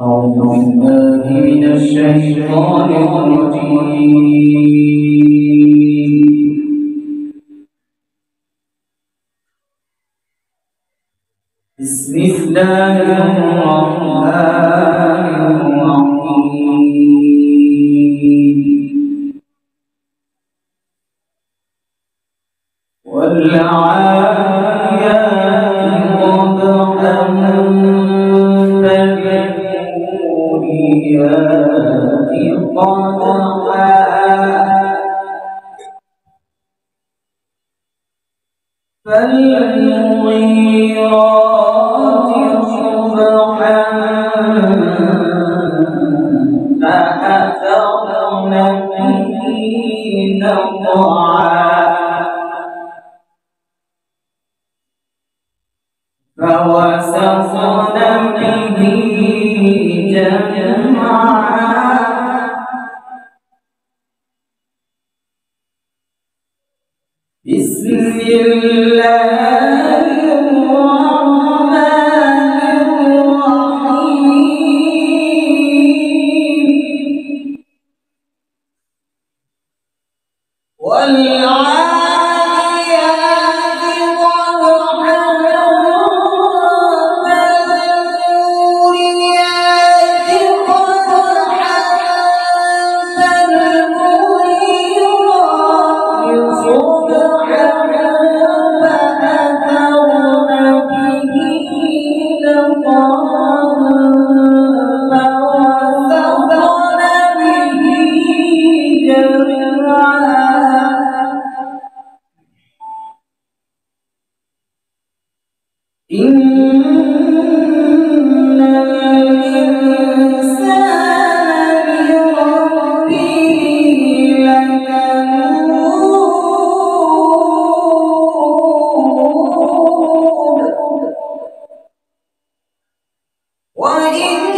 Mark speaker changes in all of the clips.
Speaker 1: أعوذ بالله من الشيطان الرجيم. بسم الله الرحمن الرحيم. والعاديات ضبحا فالموريات قدحا فالمغيرات صبحا فأثرن به نقعا فوسطن به جمعا بسم الله الرحمن الرحيم. والعاديات ضبحا فالموريات قدحا فالمغيرات صبحا فأثرن به نقعا فوسطن به جمعا إن الإنسان لربه لكنود وإنه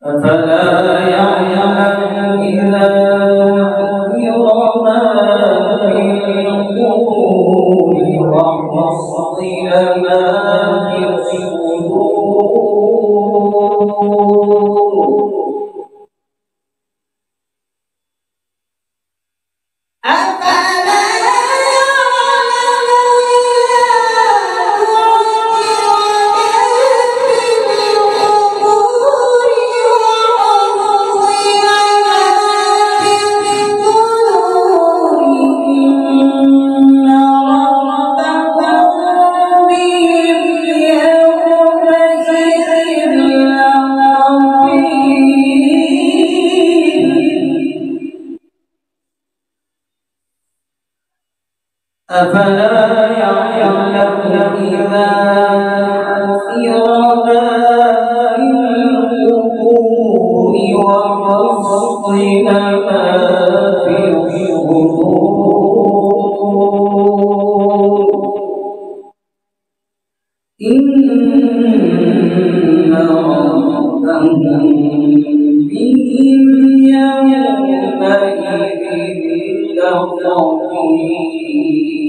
Speaker 1: أفلا يعلم إذا ذكر ما في القبور وحصل ما في الصدور أفلا أفلا يعلم إذا أثر ما في القبور وحصل ما في الصدور إن ربهم بهم يومئذ لخبير